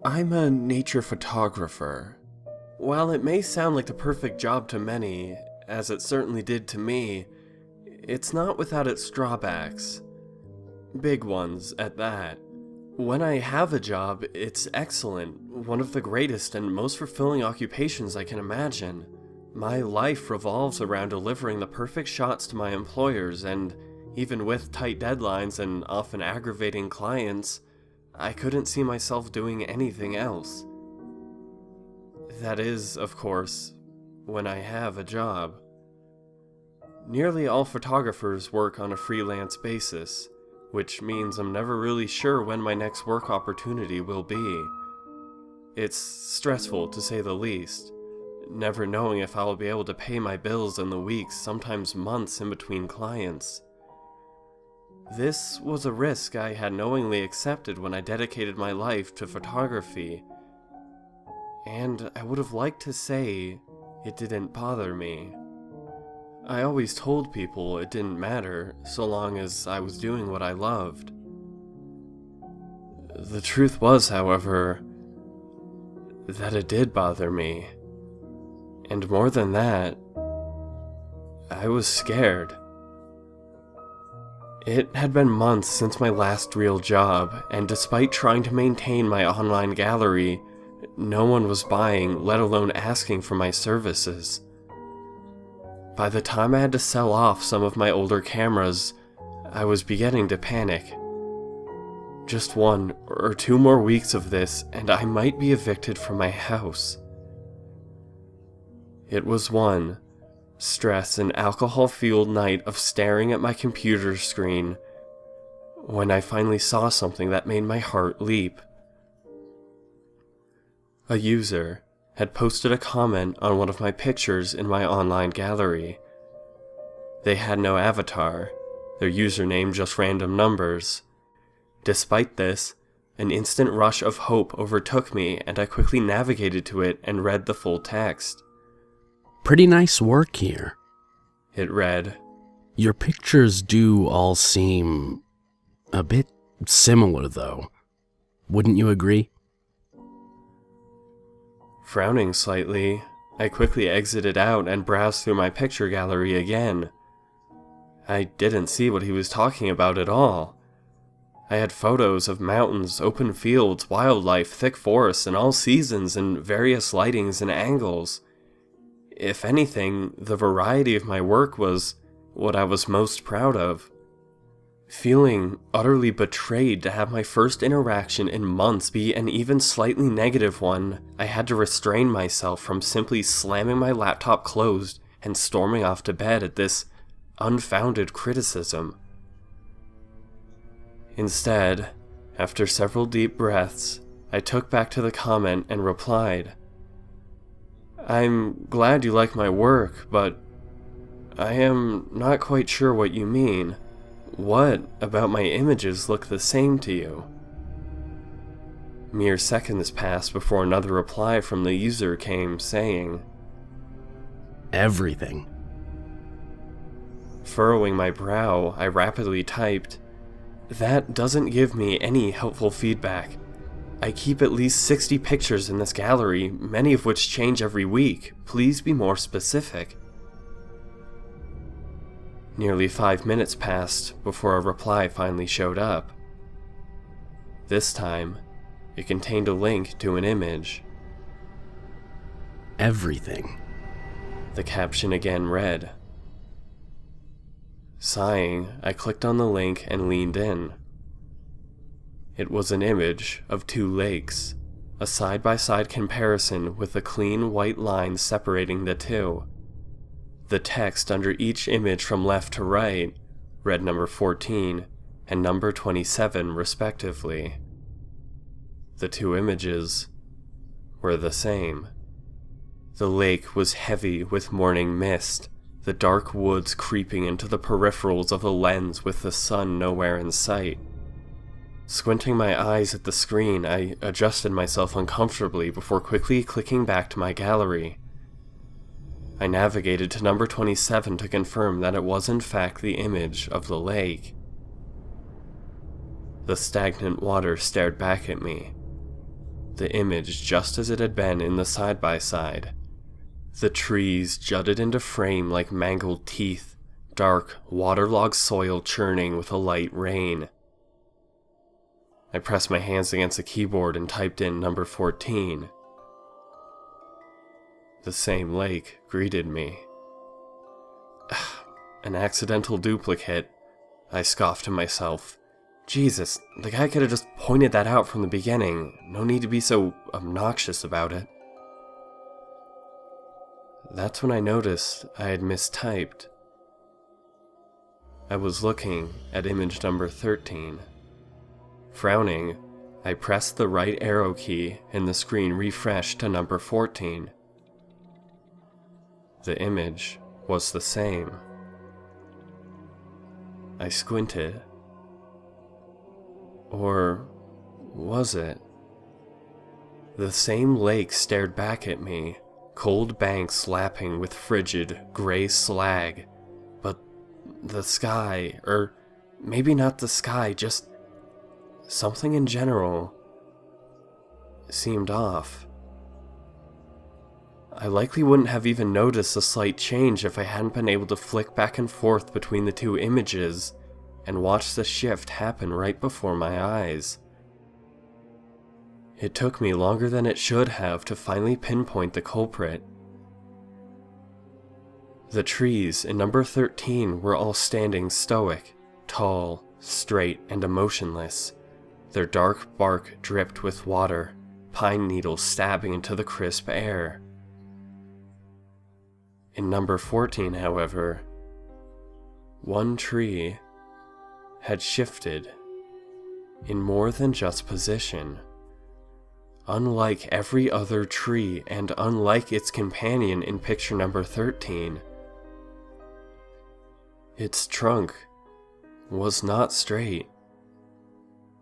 I'm a nature photographer. While it may sound like the perfect job to many, as it certainly did to me, it's not without its drawbacks. Big ones, at that. When I have a job, it's excellent, one of the greatest and most fulfilling occupations I can imagine. My life revolves around delivering the perfect shots to my employers, and even with tight deadlines and often aggravating clients, I couldn't see myself doing anything else. That is, of course, when I have a job. Nearly all photographers work on a freelance basis, which means I'm never really sure when my next work opportunity will be. It's stressful, to say the least, never knowing if I will be able to pay my bills in the weeks, sometimes months in between clients. This was a risk I had knowingly accepted when I dedicated my life to photography, and I would have liked to say it didn't bother me. I always told people it didn't matter so long as I was doing what I loved. The truth was, however, that it did bother me, and more than that, I was scared. It had been months since my last real job, and despite trying to maintain my online gallery, no one was buying, let alone asking for my services. By the time I had to sell off some of my older cameras, I was beginning to panic. Just 1 or 2 more weeks of this, and I might be evicted from my house. It was one stress and alcohol-fueled night of staring at my computer screen when I finally saw something that made my heart leap. A user had posted a comment on one of my pictures in my online gallery. They had no avatar, their username just random numbers. Despite this, an instant rush of hope overtook me, and I quickly navigated to it and read the full text. Pretty nice work here. It read, Your pictures do all seem a bit similar, though. Wouldn't you agree? Frowning slightly, I quickly exited out and browsed through my picture gallery again. I didn't see what he was talking about at all. I had photos of mountains, open fields, wildlife, thick forests, in all seasons and various lightings and angles. If anything, the variety of my work was what I was most proud of. Feeling utterly betrayed to have my first interaction in months be an even slightly negative one, I had to restrain myself from simply slamming my laptop closed and storming off to bed at this unfounded criticism. Instead, after several deep breaths, I took back to the comment and replied, I'm glad you like my work, but I am not quite sure what you mean. What about my images look the same to you? Mere seconds passed before another reply from the user came, saying, Everything. Furrowing my brow, I rapidly typed, That doesn't give me any helpful feedback. I keep at least 60 pictures in this gallery, many of which change every week. Please be more specific. Nearly 5 minutes passed before a reply finally showed up. This time, it contained a link to an image. Everything. The caption again read. Sighing, I clicked on the link and leaned in. It was an image of 2 lakes, a side-by-side comparison with the clean white lines separating the two. The text under each image from left to right read number 14 and number 27 respectively. The 2 images were the same. The lake was heavy with morning mist, the dark woods creeping into the peripherals of the lens with the sun nowhere in sight. Squinting my eyes at the screen, I adjusted myself uncomfortably before quickly clicking back to my gallery. I navigated to number 27 to confirm that it was in fact the image of the lake. The stagnant water stared back at me. the image just as it had been in the side-by-side. The trees jutted into frame like mangled teeth, dark, waterlogged soil churning with a light rain. I pressed my hands against the keyboard and typed in number 14. The same lake greeted me. An accidental duplicate, I scoffed to myself. Jesus, the guy could have just pointed that out from the beginning. No need to be so obnoxious about it. That's when I noticed I had mistyped. I was looking at image number 13. Frowning, I pressed the right arrow key and the screen refreshed to number 14. The image was the same. I squinted. Or was it? The same lake stared back at me, cold banks lapping with frigid, gray slag. But the sky, or maybe not the sky, just something in general, seemed off. I likely wouldn't have even noticed the slight change if I hadn't been able to flick back and forth between the two images and watch the shift happen right before my eyes. It took me longer than it should have to finally pinpoint the culprit. The trees in number 13 were all standing stoic, tall, straight, and emotionless. Their dark bark dripped with water, pine needles stabbing into the crisp air. In number 14, however, one tree had shifted in more than just position. Unlike every other tree and unlike its companion in picture number 13, its trunk was not straight.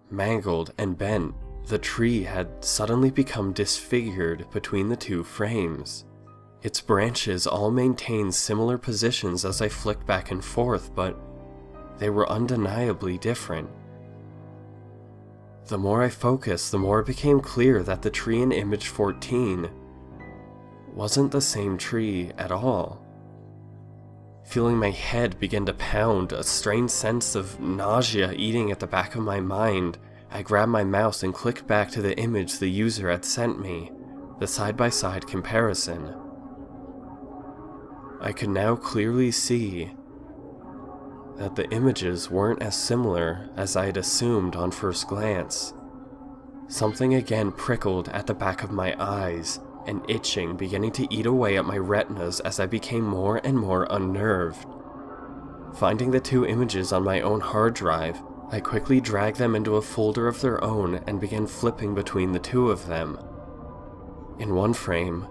Mangled and bent, the tree had suddenly become disfigured between the two frames. Its branches all maintained similar positions as I flicked back and forth, but they were undeniably different. The more I focused, the more it became clear that the tree in image 14 wasn't the same tree at all. Feeling my head begin to pound, a strange sense of nausea eating at the back of my mind, I grabbed my mouse and clicked back to the image the user had sent me, the side-by-side comparison. I could now clearly see that the images weren't as similar as I had assumed on first glance. Something again prickled at the back of my eyes, an itching beginning to eat away at my retinas as I became more and more unnerved. Finding the two images on my own hard drive, I quickly dragged them into a folder of their own and began flipping between the two of them. In one frame,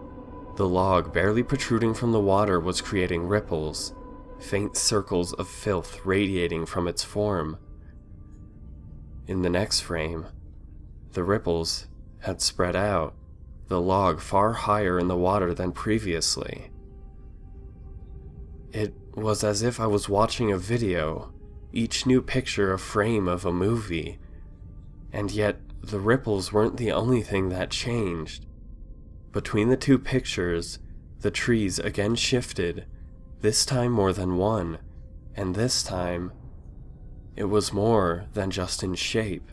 the log barely protruding from the water was creating ripples, faint circles of filth radiating from its form. In the next frame, the ripples had spread out, the log far higher in the water than previously. It was as if I was watching a video, each new picture a frame of a movie, and yet the ripples weren't the only thing that changed. Between the two pictures, the trees again shifted, this time more than one, and this time, it was more than just in shape.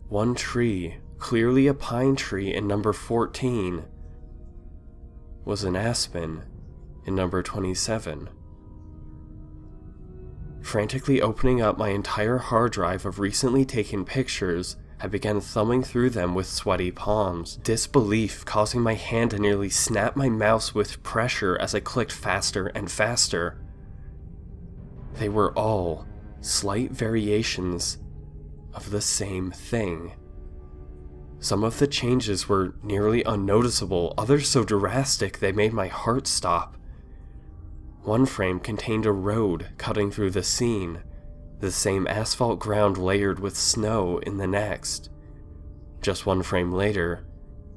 One tree, clearly a pine tree in number 14, was an aspen in number 27. Frantically opening up my entire hard drive of recently taken pictures, I began thumbing through them with sweaty palms, disbelief causing my hand to nearly snap my mouse with pressure as I clicked faster and faster. They were all slight variations of the same thing. Some of the changes were nearly unnoticeable, others so drastic they made my heart stop. One frame contained a road cutting through the scene, the same asphalt ground layered with snow in the next. Just one frame later,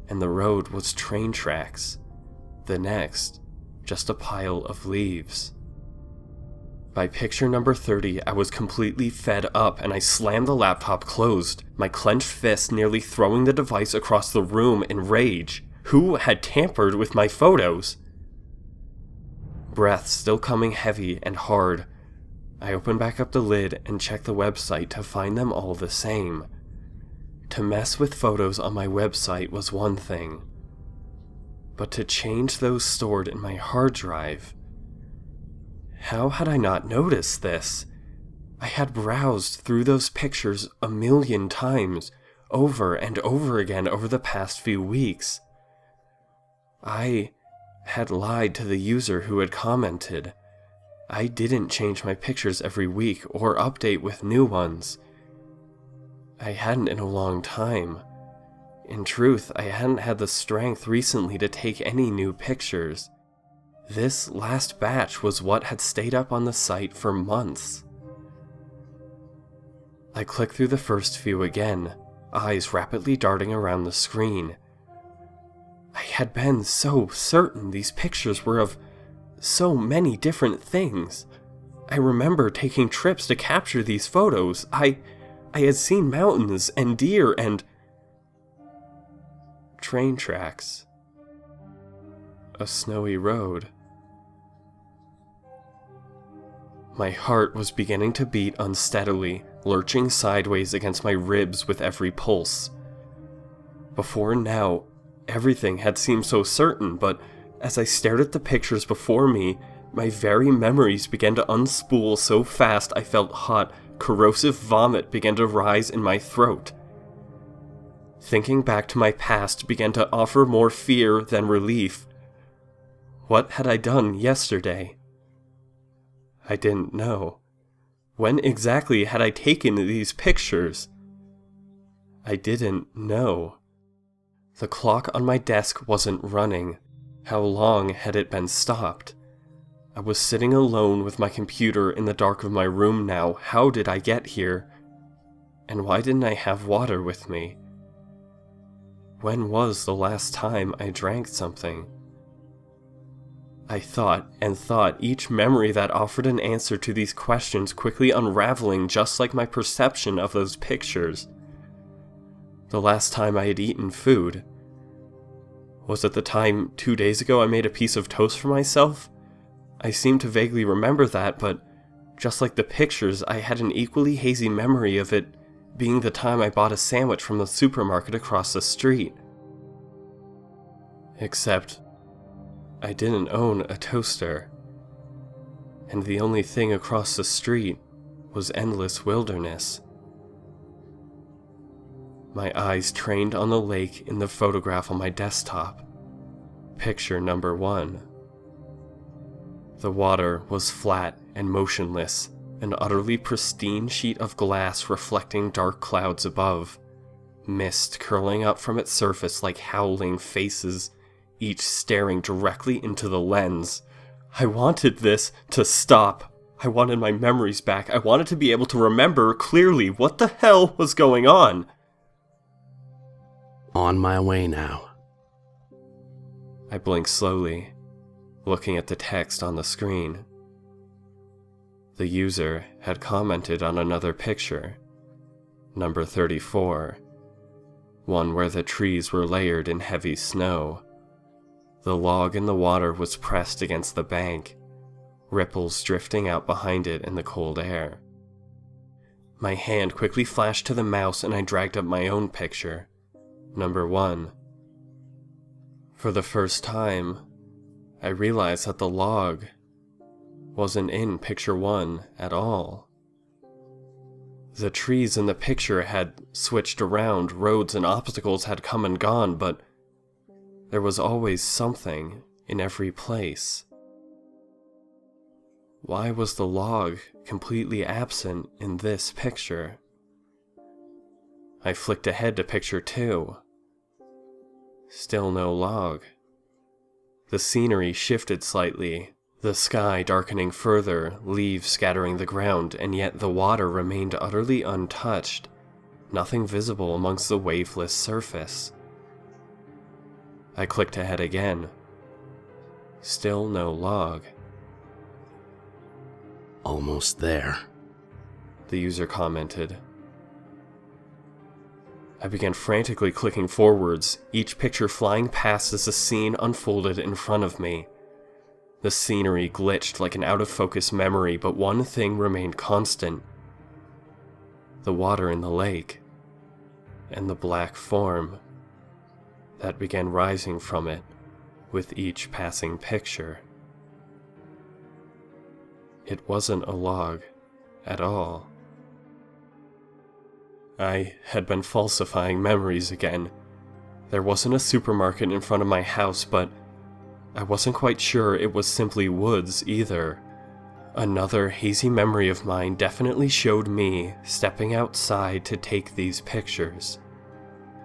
and the road was train tracks. The next, just a pile of leaves. By picture number 30, I was completely fed up and I slammed the laptop closed, my clenched fist nearly throwing the device across the room in rage. Who had tampered with my photos? Breath still coming heavy and hard, I opened back up the lid and checked the website to find them all the same. To mess with photos on my website was one thing, but to change those stored in my hard drive? How had I not noticed this? I had browsed through those pictures a million times, over and over again over the past few weeks. I had lied to the user who had commented. I didn't change my pictures every week or update with new ones. I hadn't in a long time. In truth, I hadn't had the strength recently to take any new pictures. This last batch was what had stayed up on the site for months. I clicked through the first few again, eyes rapidly darting around the screen. I had been so certain these pictures were of so many different things. I remember taking trips to capture these photos. I had seen mountains and deer and train tracks. A snowy road. My heart was beginning to beat unsteadily, lurching sideways against my ribs with every pulse. Before now, everything had seemed so certain, but as I stared at the pictures before me, my very memories began to unspool so fast I felt hot, corrosive vomit began to rise in my throat. Thinking back to my past began to offer more fear than relief. What had I done yesterday? I didn't know. When exactly had I taken these pictures? I didn't know. The clock on my desk wasn't running. How long had it been stopped? I was sitting alone with my computer in the dark of my room now. How did I get here? And why didn't I have water with me? When was the last time I drank something? I thought and thought, each memory that offered an answer to these questions quickly unraveling just like my perception of those pictures. The last time I had eaten food. Was it the time 2 days ago I made a piece of toast for myself? I seem to vaguely remember that, but just like the pictures, I had an equally hazy memory of it being the time I bought a sandwich from the supermarket across the street. Except, I didn't own a toaster, and the only thing across the street was endless wilderness. My eyes trained on the lake in the photograph on my desktop. Picture number 1. The water was flat and motionless, an utterly pristine sheet of glass reflecting dark clouds above, mist curling up from its surface like howling faces, each staring directly into the lens. I wanted this to stop. I wanted my memories back. I wanted to be able to remember clearly what the hell was going on. On my way now. I blinked slowly, looking at the text on the screen. The user had commented on another picture, number 34, one where the trees were layered in heavy snow. The log in the water was pressed against the bank, ripples drifting out behind it in the cold air. My hand quickly flashed to the mouse and I dragged up my own picture, number 1. For the first time, I realized that the log wasn't in picture 1 at all. The trees in the picture had switched around, roads and obstacles had come and gone, but there was always something in every place. Why was the log completely absent in this picture? I flicked ahead to picture 2. Still no log. The scenery shifted slightly, the sky darkening further, leaves scattering the ground, and yet the water remained utterly untouched, nothing visible amongst the waveless surface. I clicked ahead again. Still no log. Almost there. The user commented. I began frantically clicking forwards, each picture flying past as the scene unfolded in front of me. The scenery glitched like an out-of-focus memory, but one thing remained constant. The water in the lake, and the black form that began rising from it with each passing picture. It wasn't a log at all. I had been falsifying memories again. There wasn't a supermarket in front of my house, but I wasn't quite sure it was simply woods either. Another hazy memory of mine definitely showed me stepping outside to take these pictures,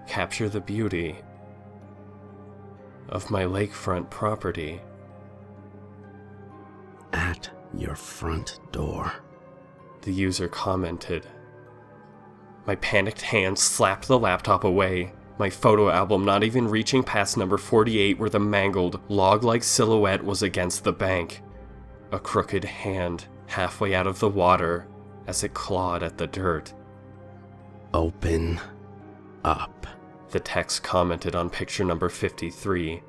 capture the beauty of my lakefront property. At your front door, the user commented. My panicked hand slapped the laptop away, my photo album not even reaching past number 48 where the mangled, log-like silhouette was against the bank. A crooked hand halfway out of the water as it clawed at the dirt. Open up, the text commented on picture number 53,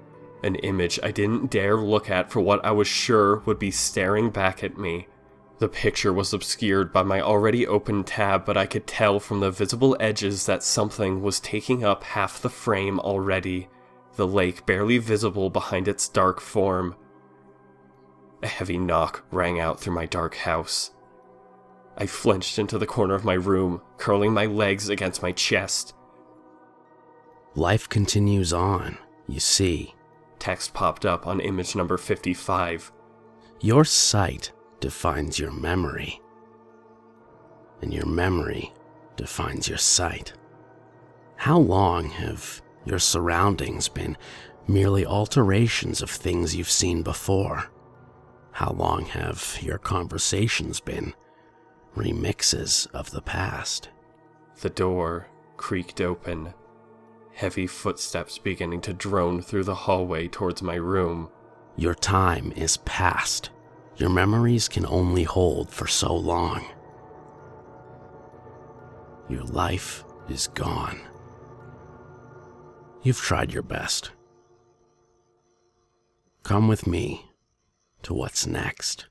an image I didn't dare look at for what I was sure would be staring back at me. The picture was obscured by my already open tab, but I could tell from the visible edges that something was taking up half the frame already, the lake barely visible behind its dark form. A heavy knock rang out through my dark house. I flinched into the corner of my room, curling my legs against my chest. Life continues on, you see. Text popped up on image number 55. Your sight defines your memory, and your memory defines your sight. How long have your surroundings been merely alterations of things you've seen before? How long have your conversations been remixes of the past? The door creaked open, heavy footsteps beginning to drone through the hallway towards my room. Your time is past. Your memories can only hold for so long. Your life is gone. You've tried your best. Come with me to what's next.